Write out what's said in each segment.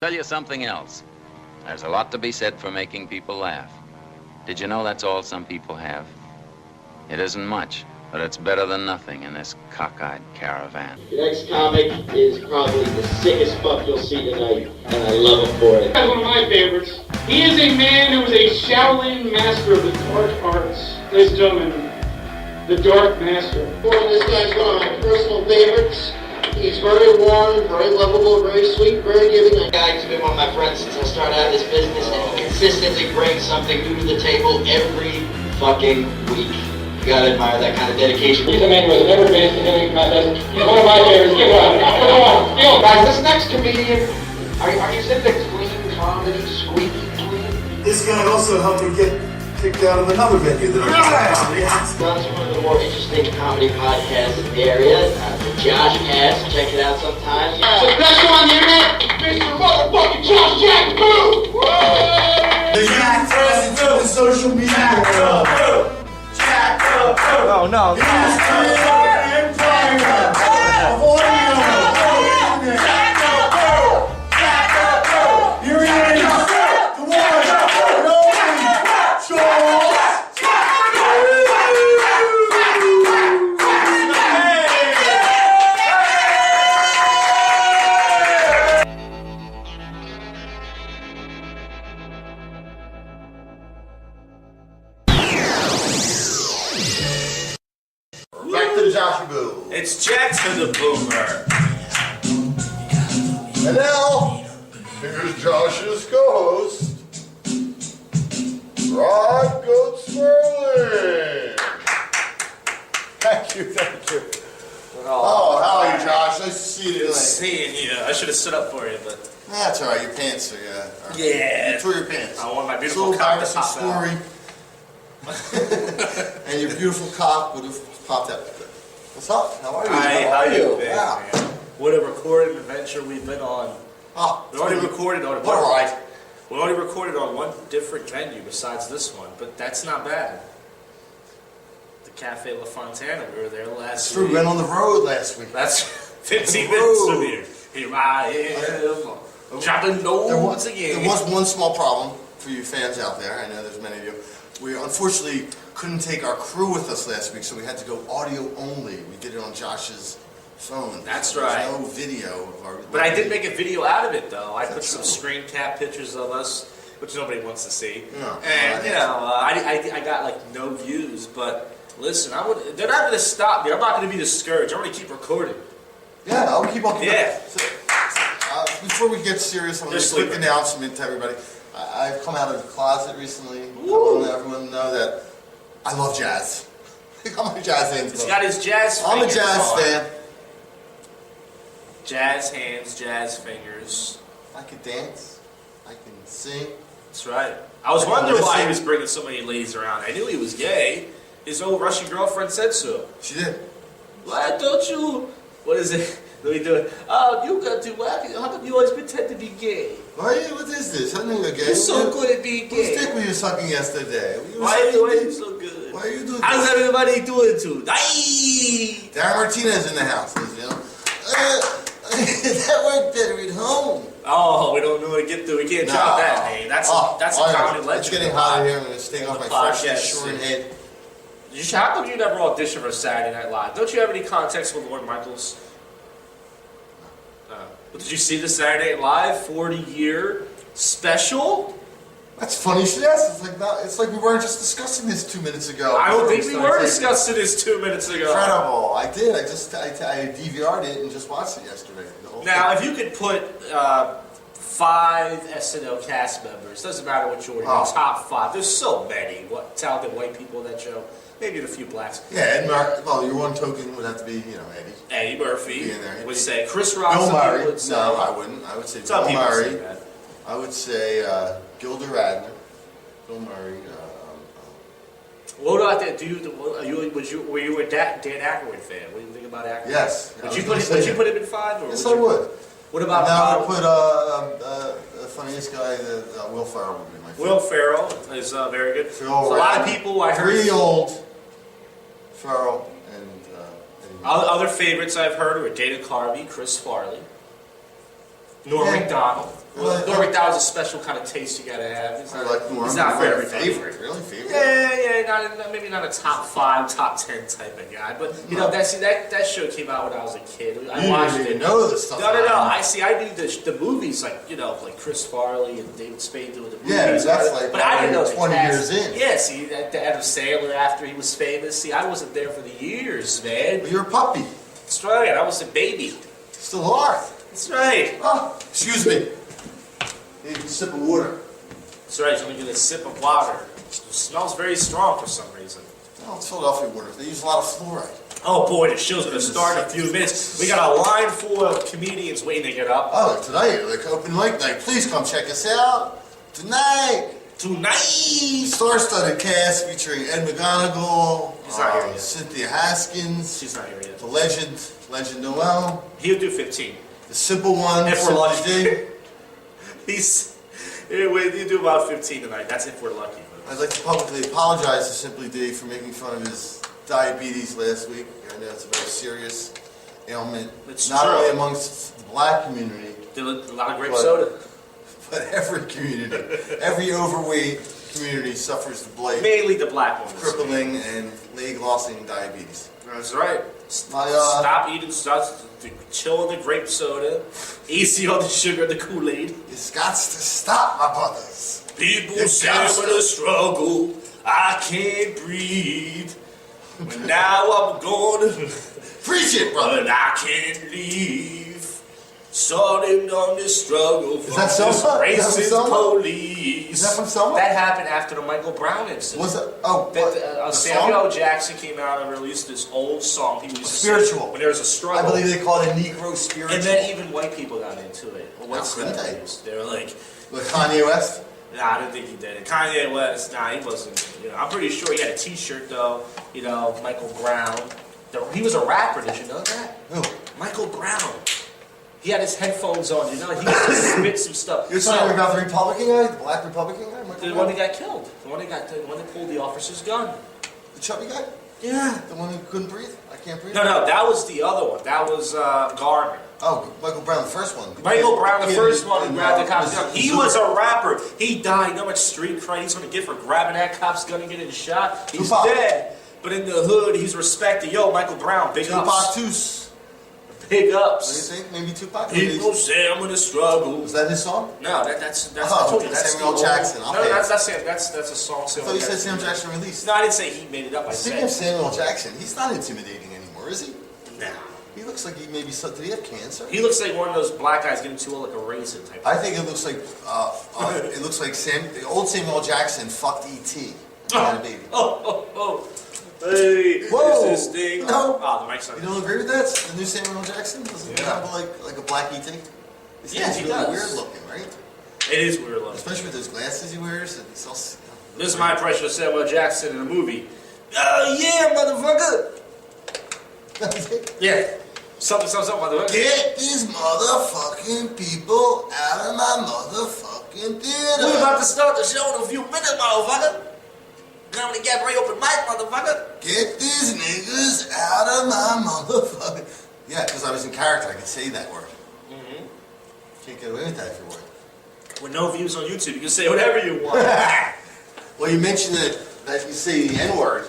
Tell you something else. There's a lot to be said for making people laugh. Did you know that's all some people have? It isn't much, but it's better than nothing in this cockeyed caravan. The next comic is probably the sickest fuck you'll see tonight, and I love him for it. That's one of my favorites. He is a man who is a Shaolin master of the dark arts. Ladies and gentlemen, the Dark Master. This guy's one of my personal favorites. He's very warm, very lovable, very sweet, very giving. The guy's been one of my friends since I started out this business, and he consistently brings something new to the table every fucking week. You gotta admire that kind of dedication. He's a man who has never been to any contest. He's one of my favorites. Give it up. Come on. Guys, this next comedian, are you into clean comedy, squeaky clean? This guy also helped me get kicked out of another venue that I was That's one of the more interesting comedy podcasts in the area, the JoshCast. Check it out sometime. So the best one on the internet, Mr. Motherfucking Josh Jack Boo! The Jack president of the social media world. Jack Oh no. Here he is, the one, the only, Back to the Joshy Boo. It's Jack to the Boomer. And now, here's Josh's co-host, Rod Goat Swirling. Thank you. Oh, how are you, Josh? Nice to see you today. Seeing you. I should have stood up for you, but That's all right. Your pants are, yeah. You tore your pants. I want my It's a beautiful little cock to embarrassing pop out. story. And your beautiful cock would have popped out. What's up? How are you? Hi, How how are you been, Yeah. man? What a recorded adventure we've been on. Oh, We already recorded on All right. We already recorded on one different venue besides this one, but that's not bad. The Cafe La Fontana. We were there last That's true. week. We went on the road last week. That's 15 On the minutes road. from here. Here I am, dropping notes again. There was one small problem for you fans out there. I know there's many of you. We unfortunately couldn't take our crew with us last week, so we had to go audio only. We did it on Josh's phone. That's so right. There's no video of our. But I did make a video out of it, though. I put some screen cap pictures of us, which nobody wants to see. No, And, you know, I got, like, no views. But, listen, they're not going to stop me. I'm not going to be discouraged. I'm going to keep recording. Yeah, I'll keep on. Yeah. Before we get serious, I'm going to They're quick sleeping. announcement to everybody. I've come out of the closet recently. I Woo. want to let everyone know that I love jazz. I'm a jazz fan. He's got his jazz I'm a fingers jazz on. fan. Jazz hands, jazz fingers. I can dance. I can sing. That's right. I was wondering why he was bringing so many ladies around. I knew he was gay. His old Russian girlfriend said so. She did. Why don't you... What is it? Let me do it. Oh, you got to... How come you always pretend to be gay? What is this? I know you're gay. You're so good at being Whose gay. dick were you sucking yesterday? Why are you so good? Why are you doing How's this? everybody doing too? Aye! Darren Martinez in the house. You know? That worked better at home. Oh, we don't know what to get through. We can't drop that name. That's a common legend. It's getting hot in here. I'm going to take off my freshly Podcast. shorn head. How come you never auditioned for Saturday Night Live? Don't you have any context with Lorne Michaels? But did you see the Saturday Night Live 40-year special? That's funny you should ask. It's like we weren't just discussing this 2 minutes ago. I don't think we were started discussing this 2 minutes ago. Incredible. I did. I DVR'd it and just watched it yesterday. The whole Now, thing. if you could put 5 SNL cast members, doesn't matter what you order, Oh. top 5. There's so many talented white people in that show. Maybe a few blacks. Yeah, Ed Murphy. Well, your one token would have to be, Eddie. Eddie Murphy Be in there. would say. Chris Rock. Bill some people Murray. would say. No, I wouldn't. I would say Some Bill people Murray. say that. I would say Gilda Radner. Bill Murray. What about that? Were you a Dan Aykroyd fan? What do you think about Aykroyd? Yes. Would you put him in 5? Or Yes, would I you? would. What about Now I would put the funniest guy, Will Ferrell would be my favorite. Will Ferrell is very good. Phil So a lot of Radner. people I heard. 3 old Ferrell and Eddie Murphy. Other favorites I've heard were Dana Carvey, Chris Farley. Norm Yeah. McDonald. Well, Norm McDonald's a special kind of taste you gotta have. I like Norm. He's not for Really everybody. favorite. Really favorite. Yeah, maybe not a top 5, top 10 type of guy, but you know that show came out when I was a kid. I watched didn't it. know this stuff. No. I knew the movies like like Chris Farley and David Spade doing the movies. Yeah, that's like but I didn't know the 20 cast. years in. Yeah, see, the Adam Sandler after he was famous. See, I wasn't there for the years, man. But you're a puppy. That's right. I was a baby. Still are. That's right. Oh, excuse me. Need a sip of water. That's right. You're gonna get a sip of water. It smells very strong for some reason. No, it's Philadelphia water. They use a lot of fluoride. Oh boy, the show's gonna start in a few minutes. We got a line full of comedians waiting to get up. Oh, tonight, like open mic night. Please come check us out. Tonight. Star-studded cast featuring Ed McGonigal, He's not here yet. Cynthia Haskins, She's not here yet. the legend Noel, He'll do 15. the simple one, If we're Simple lucky. D. You do about 15 tonight. That's if we're lucky. I'd like to publicly apologize to Simply D for making fun of his diabetes last week. I know it's a very serious ailment, It's not true. only amongst the black community, Did a lot of grape But- soda. but every community. Every overweight community suffers the blight, Mainly the black ones. crippling and leg-lossing diabetes. That's right. My, Stop eating stuff. Chill on the grape soda. Easy on the sugar, the Kool-Aid. It's got to stop, my brothers. People It's say gotta with a struggle, I can't breathe. But now I'm going to, Preach it, brother. but I can't leave. Starting on this struggle from that this Selma? Is that from racist Selma? police. Is that from Selma? That happened after the Michael Brown incident. Was it? Oh, what? The Samuel song? Jackson came out and released this old song. He used to Spiritual. sing when there was a I struggle. believe they call it a Negro spiritual. And then even white people got into it. Well, what's couldn't that? they? They were like, With Kanye West? nah, I didn't think he did it. Kanye West, nah, he wasn't. I'm pretty sure he had a T-shirt though. Michael Brown. He was a rapper. Did you know that? Who? Michael Brown. He had his headphones on. He used to spit some stuff. You're talking about the Republican guy? The black Republican guy? The one that got killed. The one that pulled the officer's gun. The chubby guy? Yeah. The one who couldn't breathe? I can't breathe? No, that was the other one. That was Garner. Oh, Michael Brown, the first one. Michael Brown, the Kid first one who in, grabbed the cop's gun. Missouri. He was a rapper. He died. You know how much street cred he's going to get for grabbing that cop's gun and getting shot? He's Tupac. dead. But in the hood, he's respected. Yo, Michael Brown, big Tupac ups. Tus. Big What do ups. you think? Maybe Tupac? People say I'm in a struggle. Was that his song? No, that's Oh, I told you, that's Samuel the Jackson. old- I'll No, pay that's it. that's a song. I thought you said Samuel Jackson released. No, I didn't say he made it up. I Speaking of said Samuel Jackson, he's not intimidating anymore, is he? nah. He looks like he maybe, did he have cancer? He looks like one of those black guys getting too old, like a raisin type. I think it looks like, the old Samuel Jackson fucked E.T. Had a baby. Oh. Hey, Whoa. is this thing? No. Oh, the mic's not. You don't agree with that? The new Samuel Jackson? Doesn't he have like a black E.T.? His Yes, thing's he really does. weird looking, right? It is weird looking. Especially with those glasses he wears. And it's all, This is my impression of Samuel Jackson in a movie. Oh yeah, motherfucker. Yeah. Something, motherfucker. Get these motherfucking people out of my motherfucking theater. We're about to start the show in a few minutes, motherfucker. Comedy Cabaret open mic, motherfucker. Get these niggas out of my motherfucking... Yeah, because I was in character, I could say that word. Mm-hmm. Can't get away with that if you're white. With no views on YouTube, you can say whatever you want. Well, you mentioned that you say the N-word,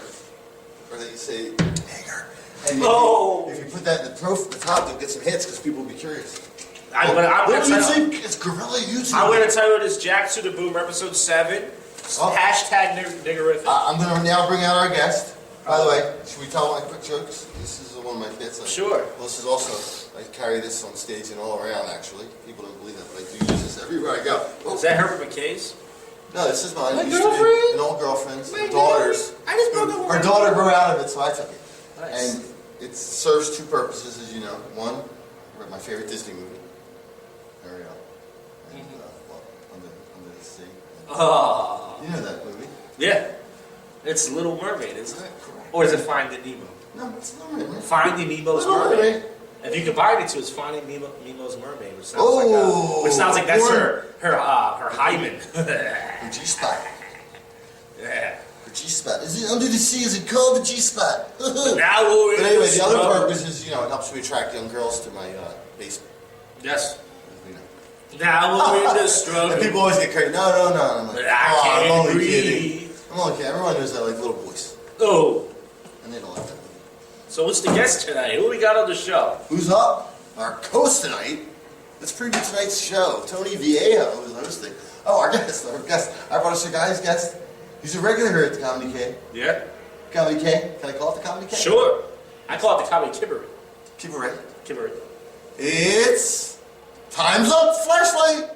or that you say nigger. And if you put that in the top, you'll get some hits because people will be curious. I'm What gonna do you tell think? It's Gorilla YouTube. I'm gonna tell you this Jack to the Boom episode 7. Oh. Hashtag niggerific. I'm going to now bring out our guest. By the way, should we tell my quick jokes? This is one of my bits. Sure. Well, this is also, I carry this on stage and all around, actually. People don't believe that, but I do use this everywhere I go. Is that Herbert McKay's? No, this is mine. My It used to be girlfriend? an old girlfriend's. My My daughters. girlfriend? I just broke up with Her my daughter grew out of it, so I took it. Nice. And it serves two purposes, as you know. One, my favorite Disney movie. Ariel. And, well, Under the Sea. Oh. You know that movie? Yeah. It's Little Mermaid, isn't it? Or is it Finding Nemo? No, it's not really. Finding Nemo's Little Mermaid. Mermaid. If you combine it to, it's Finding Nemo's Mermaid, which sounds Oh, which sounds like that's or- her hymen. Her G-spot. Yeah. Her G-spot. Is it under the sea? Is it called the G-spot? Now we're But in anyway, the the other snow. purpose is, it helps me attract young girls to my basement. Yes. As we know. Now we're in the struggle. And people always get crazy. No. I'm like, I'm only breathe. kidding. I'm only kidding. Everyone knows I like little boys. Oh. And they don't like that. So what's the guest tonight? Who we got on the show? Who's up? Our host tonight. Let's preview tonight's show. Tony Viejo is hosting. Oh, our guest. I brought us a guy's guest. He's a regular here at the Comedy K. Yeah. Comedy K. Can I call it the Comedy K? Sure. I call it the Comedy Kibbery. Kibbery. It's Time's Up Flashlight.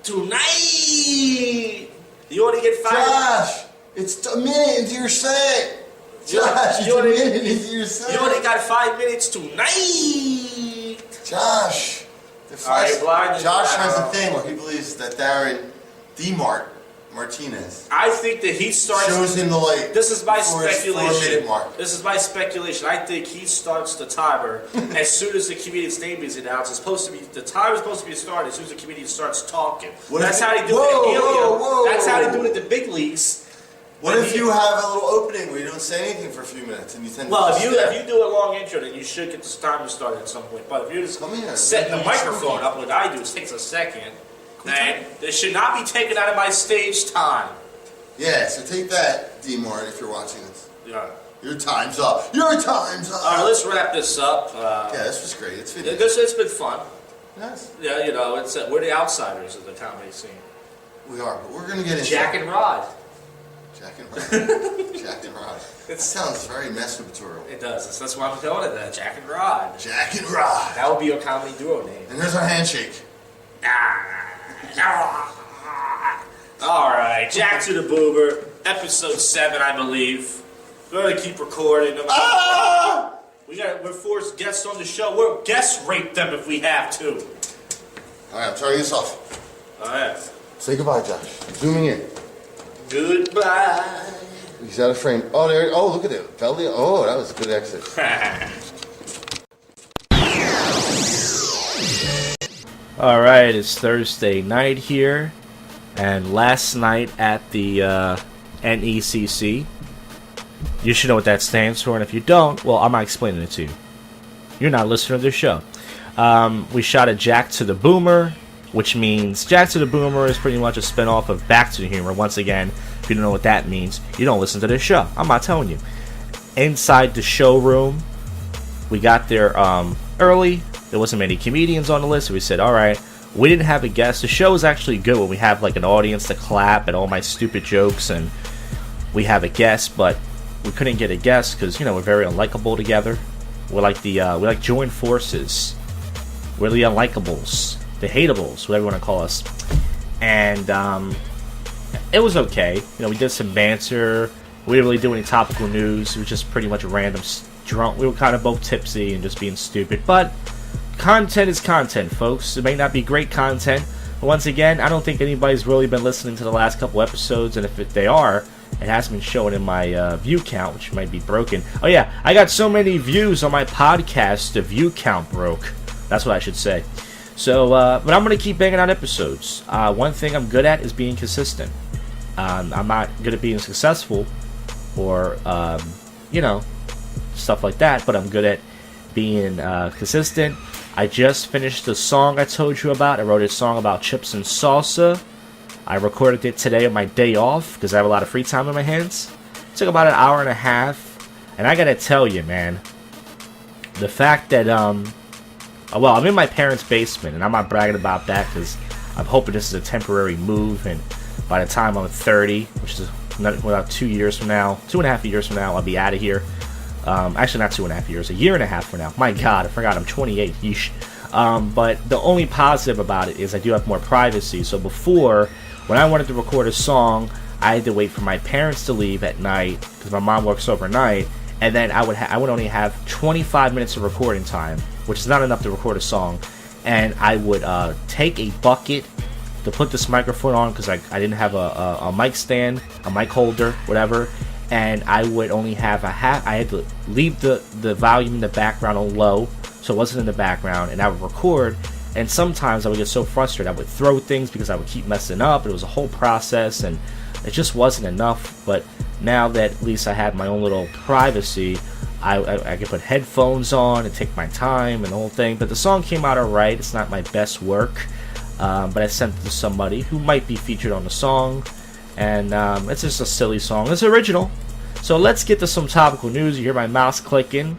Tonight. You only get 5. Josh, it's a minute into your set. Josh, it's a minute into your set. You only got 5 minutes tonight. Josh. Josh has a thing where he believes that Darren Martinez I think that he starts. shows him the light. This is my before his speculation. 4-minute mark. This is my speculation. I think he starts the timer as soon as the comedian's name is announced. The timer is supposed to be started as soon as the comedian starts talking. That's how they do it in Helium. That's how they do it in the big leagues. What if you have a little opening where you don't say anything for a few minutes and you tend to if you do a long intro, then you should get the timer started at some point. But if you're just setting the microphone up, what I do is takes a second, and it should not be taken out of my stage time. Yeah, so take that, D. Martin, if you're watching this. Yeah. Your time's up. Your time's up. All right, let's wrap this up. Yeah, this was great. It's finished. It's been fun. Nice. Yeah, it's we're the outsiders of the comedy scene. We are, but we're going to get into Jak N Rod. Jak N Rod. Jak N Rod. It sounds very masturbatorial. It does. That's why I'm calling it that. Jak N Rod. Jak N Rod. That would be your comedy duo name. And there's our handshake. All right, Jack to the Boober, episode 7, I believe. We're gonna keep recording. We're forced guests on the show. We'll guest rape them if we have to. All right, I'm turning this off. All right. Say goodbye, Josh. Zooming in. Goodbye. He's out of frame. Oh, there. Oh, look at it. Belly. Oh, that was a good exit. All right, it's Thursday night here, and last night at the NECC. You should know what that stands for, and if you don't, well, I'm not explaining it to you. You're not listening to the show. We shot a Jak to the Boomer, which means Jak to the Boomer is pretty much a spinoff of Back to the Humor. Once again, if you don't know what that means, you don't listen to this show. I'm not telling you. Inside the showroom, we got there early. There wasn't many comedians on the list, so we said, all right, we didn't have a guest. The show is actually good when we have like an audience to clap at all my stupid jokes, and we have a guest, but we couldn't get a guest because, we're very unlikable together. We're like we like join forces. We're the unlikables, the hateables, whatever you want to call us. And it was okay. We did some banter. We didn't really do any topical news. It was just pretty much random drunk. We were kind of both tipsy and just being stupid. But content is content, folks. It may not be great content, but once again, I don't think anybody's really been listening to the last couple episodes, and if they are, it hasn't been showing in my view count, which might be broken. Oh yeah, I got so many views on my podcast, the view count broke. That's what I should say. So, but I'm going to keep banging out episodes. One thing I'm good at is being consistent. I'm not good at being successful or, stuff like that, but I'm good at being consistent. I just finished the song I told you about. I wrote a song about chips and salsa. I recorded it today on my day off because I have a lot of free time on my hands. It took about an hour and a half. And I gotta tell you, man, the fact that, I'm in my parents' basement, and I'm not bragging about that because I'm hoping this is a temporary move, and by the time I'm 30, which is about 2 years from now, 2.5 years from now, I'll be out of here. Actually, not 2.5 years, a year and a half from now. My God, I forgot I'm 28. Yeesh. But the only positive about it is I do have more privacy. So before, when I wanted to record a song, I had to wait for my parents to leave at night because my mom works overnight, and then I would only have 25 minutes of recording time, which is not enough to record a song. And I would take a bucket to put this microphone on because I didn't have a mic stand, a mic holder, whatever. And I would only have I had to leave the volume in the background on low, so it wasn't in the background, and I would record. And sometimes I would get so frustrated, I would throw things because I would keep messing up. It was a whole process, and it just wasn't enough. But now that at least I had my own little privacy, I could put headphones on and take my time and the whole thing. But the song came out alright. It's not my best work. but I sent it to somebody who might be featured on the song, and it's just a silly song. It's original. So let's get to some topical news. You hear my mouse clicking.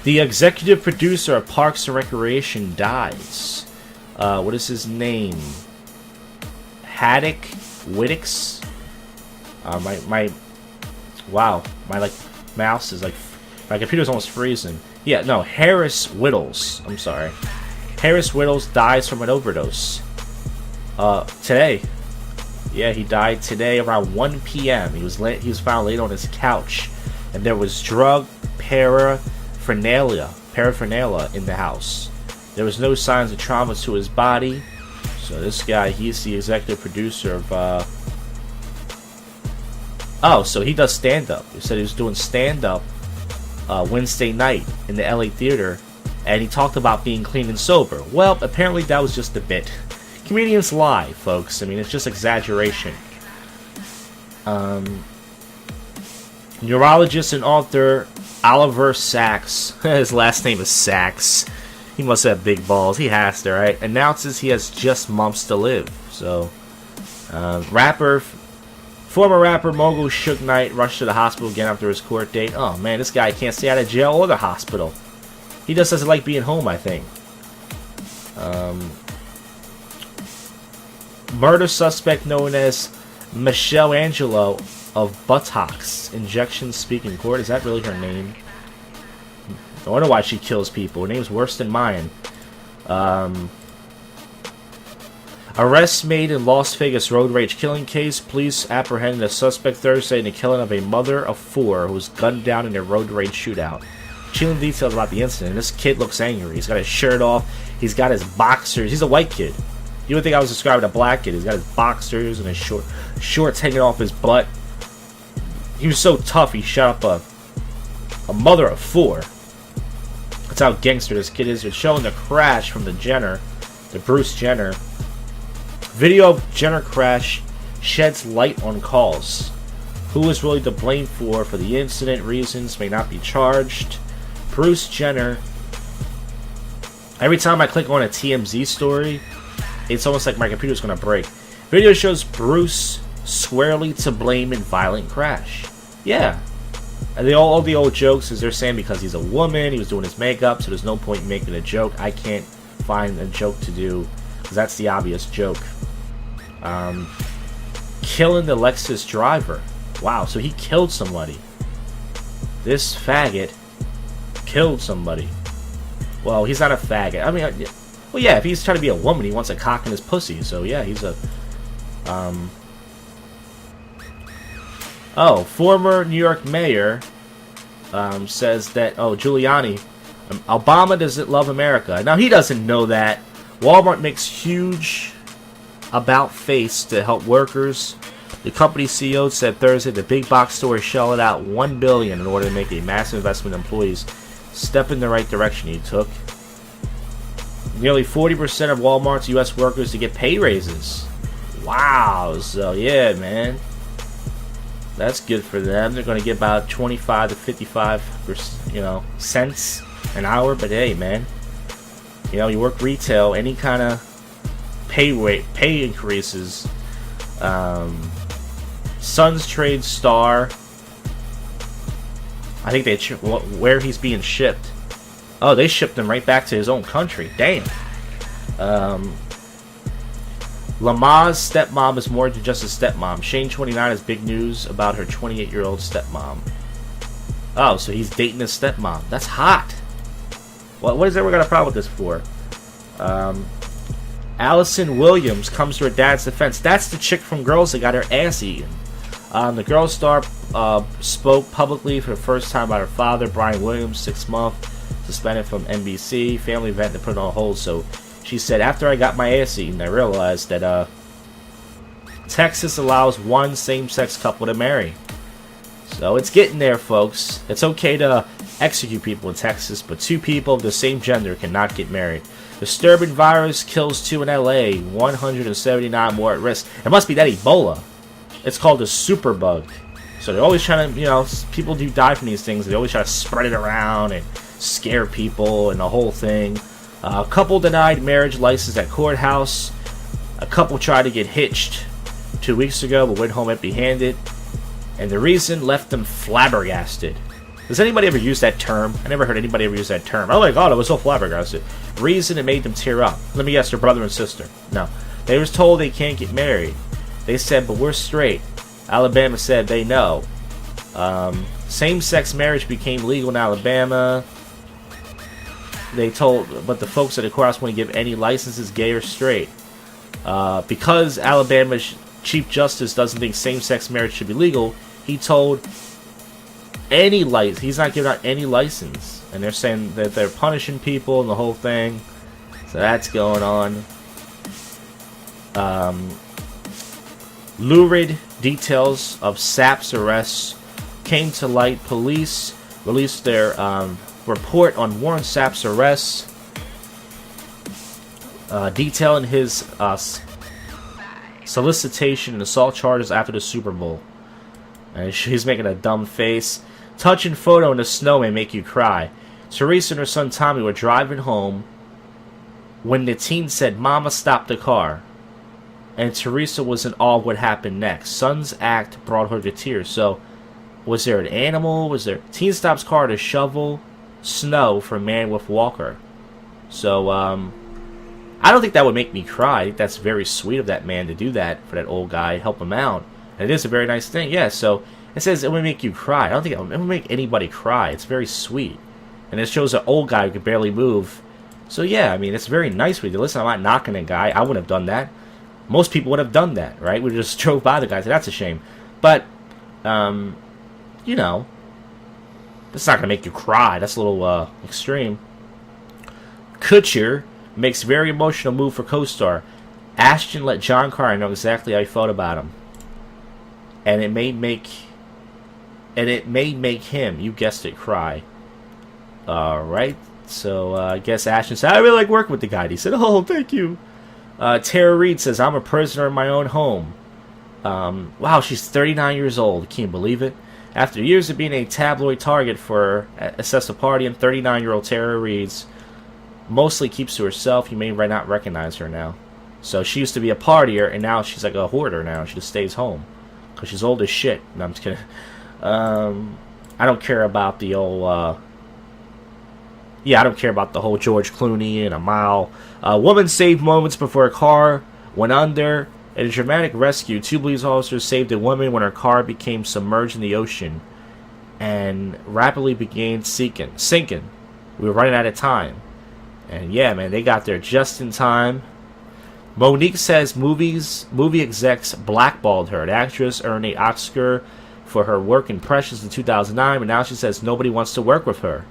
The executive producer of Parks and Recreation dies. What is his name? Haddock Wittix. Wow, my mouse is my computer's almost freezing. Yeah, no, Harris Whittles. I'm sorry. Harris Whittles dies from an overdose. Today. Yeah, he died today around 1 p.m. He was found laid on his couch, and there was drug paraphernalia in the house. There was no signs of trauma to his body. So this guy, he's the executive producer of. Oh, so he does stand-up. He said he was doing stand-up Wednesday night in the LA theater, and he talked about being clean and sober. Well, apparently that was just a bit. Comedians lie, folks. I mean, it's just exaggeration. Neurologist and author Oliver Sacks, his last name is Sacks. He must have big balls. He has to, right? Announces he has just months to live. So, former rapper mogul Suge Knight rushed to the hospital again after his court date. Oh man, this guy can't stay out of jail or the hospital. He just doesn't like being home, I think. Murder suspect known as Michelle Angelo of buttocks injection speak in court. Is that really her name? I wonder why she kills people. Her name's worse than mine. Arrests made in Las Vegas road rage killing case. Police apprehended a suspect Thursday in the killing of a mother of 4 who was gunned down in a road rage shootout. Chilling details about the incident. This kid looks angry. He's got his shirt off. He's got his boxers. He's a white kid. You would think I was describing a black kid. He's got his boxers and his shorts hanging off his butt. He was so tough, he shot up a mother of 4. That's how gangster this kid is. They're showing the crash from the Bruce Jenner. Video of Jenner crash sheds light on calls. Who is really to blame for the incident? Reasons may not be charged. Bruce Jenner. Every time I click on a TMZ story, it's almost like my computer's going to break. Video shows Bruce squarely to blame in violent crash. Yeah. And all the old jokes is they're saying because he's a woman, he was doing his makeup, so there's no point in making a joke. I can't find a joke to do, because that's the obvious joke. Killing the Lexus driver. Wow, so he killed somebody. This faggot killed somebody. Well, he's not a faggot. I mean, well, yeah, if he's trying to be a woman, he wants a cock in his pussy. So, yeah, he's a... Oh, former New York mayor says that... Oh, Giuliani. Obama doesn't love America. Now, he doesn't know that. Walmart makes huge about face to help workers. The company CEO said Thursday the big box store is shelling out $1 billion in order to make a massive investment in employees. Step in the right direction, he took. Nearly 40% of Walmart's U.S. workers to get pay raises. Wow, so yeah, man. That's good for them. They're going to get about 25 to 55 cents an hour. But hey, man, you work retail, any kind of pay increases. Suns trade star. I think where he's being shipped. Oh, they shipped him right back to his own country. Damn. Lama's stepmom is more than just a stepmom. Shane 29 has big news about her 28-year-old stepmom. Oh, so he's dating his stepmom. That's hot. What has everyone got a problem with this for? Allison Williams comes to her dad's defense. That's the chick from Girls that got her ass eaten. The Girl star spoke publicly for the first time about her father, Brian Williams, 6 months, suspended from NBC. Family event to put it on hold. So she said, after I got my ass eaten, I realized that Texas allows one same-sex couple to marry. So it's getting there, folks. It's okay to execute people in Texas, but 2 people of the same gender cannot get married. Disturbing virus kills 2 in LA, 179 more at risk. It must be that Ebola. It's called the superbug. So they're always trying to, people do die from these things. They always try to spread it around and scare people and the whole thing. A couple denied marriage license at courthouse. A couple tried to get hitched 2 weeks ago but went home empty-handed. And the reason left them flabbergasted. Does anybody ever use that term? I never heard anybody ever use that term. Oh my god, I was so flabbergasted. Reason it made them tear up. Let me guess, their brother and sister. No. They was told they can't get married. They said, but we're straight. Alabama said they know. Same-sex marriage became legal in Alabama. They told, but the folks at the courthouse wouldn't give any licenses, gay or straight. Because Alabama's Chief Justice doesn't think same-sex marriage should be legal, he told any license, he's not giving out any license. And they're saying that they're punishing people and the whole thing. So that's going on. Lurid details of Sapp's arrests came to light. Police released their report on Warren Sapp's arrests, detailing his solicitation and assault charges after the Super Bowl. And she's making a dumb face. Touching photo in the snow may make you cry. Teresa and her son Tommy were driving home when the teen said, "Mama, stop the car." And Teresa was in awe of what happened next. Son's act brought her to tears. So, was there an animal? Was there... Teen stops car to shovel snow for man with walker. So, I don't think that would make me cry. I think that's very sweet of that man to do that for that old guy, help him out. And it is a very nice thing. Yeah, so it says it would make you cry. I don't think it would make anybody cry. It's very sweet. And it shows an old guy who could barely move. So yeah, I mean, it's very nice with you. Listen, I'm not knocking a guy. I wouldn't have done that. Most people would have done that, right? We just drove by the guy. So that's a shame. But, you know, it's not going to make you cry. That's a little extreme. Kutcher makes very emotional move for co-star. Ashton let John Carter know exactly how he felt about him. And it may make him, you guessed it, cry. Alright. So, I guess Ashton said, "I really like working with the guy." And he said, "Oh, thank you." Tara Reid says, "I'm a prisoner in my own home." Wow, she's 39 years old. Can you believe it? After years of being a tabloid target for excessive partying, 39-year-old Tara Reid mostly keeps to herself. You may not recognize her now. So she used to be a partier, and now she's like a hoarder now. She just stays home. Because she's old as shit. No, I'm just kidding. I don't care about the old... I don't care about the whole George Clooney and a mile. A woman saved moments before a car went under. In a dramatic rescue, 2 police officers saved a woman when her car became submerged in the ocean and rapidly began sinking. We were running out of time. And yeah, man, they got there just in time. Monique says movie execs blackballed her. The actress earned an Oscar for her work in Precious in 2009, but now she says nobody wants to work with her.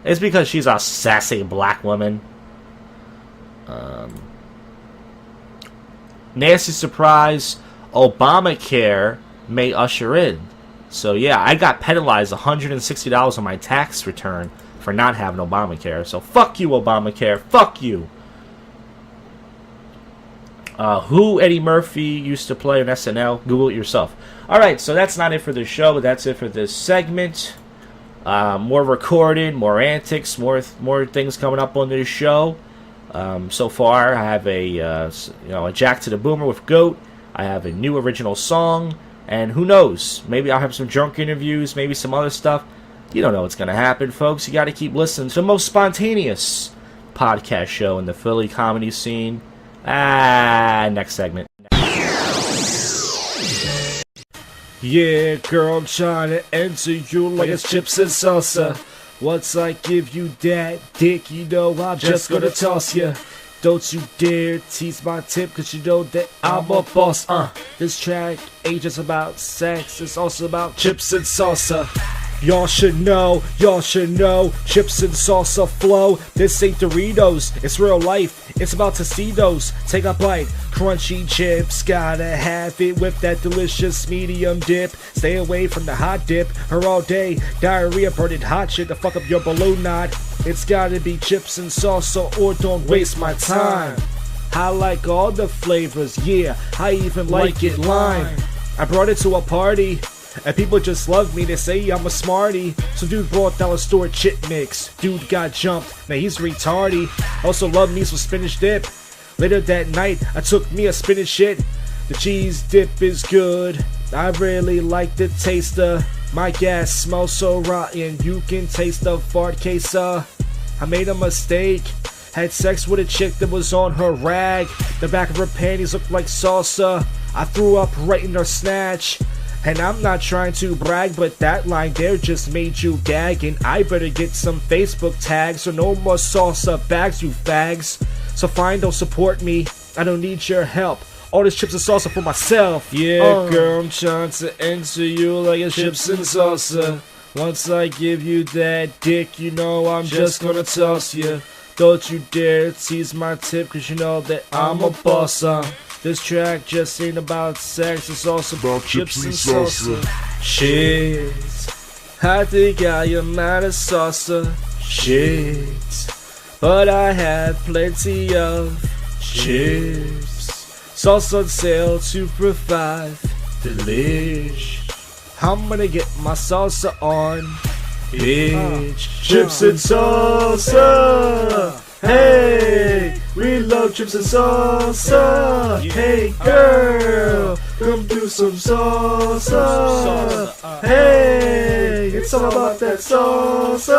It's because she's a sassy black woman. Nasty surprise, Obamacare may usher in. So yeah, I got penalized $160 on my tax return for not having Obamacare. So fuck you, Obamacare. Fuck you. Who Eddie Murphy used to play on SNL? Google it yourself. Alright, so that's not it for this show, but that's it for this segment. More recorded, more antics, more things coming up on this show. So far, I have a Jack to the Boomer with Goat. I have a new original song, and who knows? Maybe I'll have some drunk interviews, maybe some other stuff. You don't know what's gonna happen, folks. You got to keep listening to the most spontaneous podcast show in the Philly comedy scene. Next segment. Yeah, girl, I'm trying to enter you like it's chips and salsa. Once I give you that dick, you know I'm just gonna toss ya. Don't you dare tease my tip, cause you know that I'm a boss. This track ain't just about sex, it's also about chips and salsa. Y'all should know, chips and salsa flow. This ain't Doritos, it's real life, it's about Tostitos. Take a bite, crunchy chips, gotta have it with that delicious medium dip. Stay away from the hot dip, her all day, diarrhea, burning hot shit to fuck up your balloon knot. It's gotta be chips and salsa or don't waste my time. I like all the flavors, yeah, I even like it lime. I brought it to a party, And people just love me, they say I'm a smarty. So dude brought down a store chip mix. Dude got jumped, now he's retardy. Also love me some spinach dip. Later that night, I took me a spinach shit. The cheese dip is good, I really like the taste of. My gas smells so rotten, you can taste the fart case. I made a mistake. Had sex with a chick that was on her rag. The back of her panties looked like salsa. I threw up right in her snatch. And I'm not trying to brag, but that line there just made you gag. And I better get some Facebook tags, so no more salsa bags, you fags. So fine, don't support me, I don't need your help. All this chips and salsa for myself. Yeah, girl, I'm trying to enter you like a chips and salsa. Once I give you that dick, you know I'm just gonna toss you. Don't you dare tease my tip, cause you know that I'm a boss. This track just ain't about sex, it's also about chips and salsa. Shit, I think I am out of salsa. Shit, but I have plenty of chips. Salsa on sale, 2 for $5. Delish. I'm gonna get my salsa on, bitch. Chips and salsa. Hey, we love chips and salsa. Hey, girl, come do some salsa. Hey, it's all about that salsa.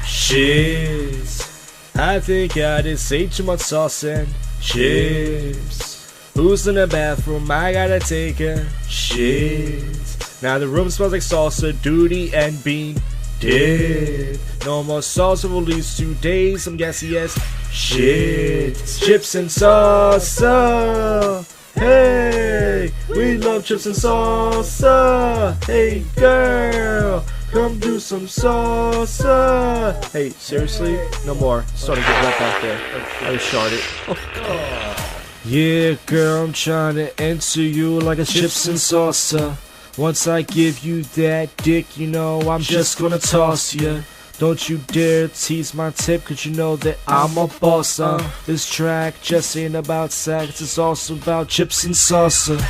Shit, I think I just ate too much salsa and chips. Who's in the bathroom? I gotta take a shit. Now the room smells like salsa, duty, and bean dip. No more salsa for at least 2 days. I'm guessing yes. Shit. Chips and salsa. Hey, we love chips and salsa. Hey, girl, come do some salsa. Hey, seriously? No more. Starting to get wet back there. I just sharted. Yeah, girl, I'm trying to enter you like a chips and salsa. Once I give you that dick, you know I'm just gonna toss ya. Don't you dare tease my tip, cause you know that I'm a boss. This track just ain't about sex, it's also about chips and salsa.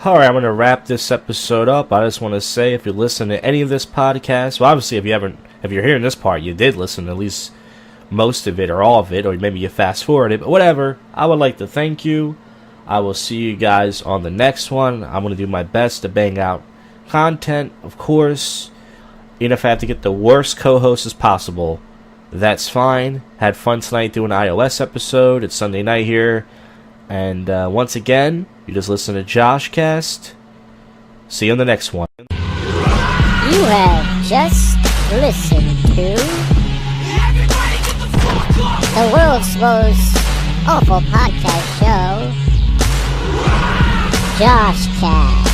Alright, I'm going to wrap this episode up. I just want to say, if you listen to any of this podcast, well, obviously, if you're hearing this part, you did listen to at least most of it or all of it, or maybe you fast forward it, but whatever, I would like to thank you. I will see you guys on the next one. I'm going to do my best to bang out content, of course. Even if I have to get the worst co-host as possible, that's fine. Had fun tonight doing an iOS episode. It's Sunday night here. And once again, you just listen to JoshCast. See you on the next one. You have just listened to the world's most awful podcast show, JoshCast.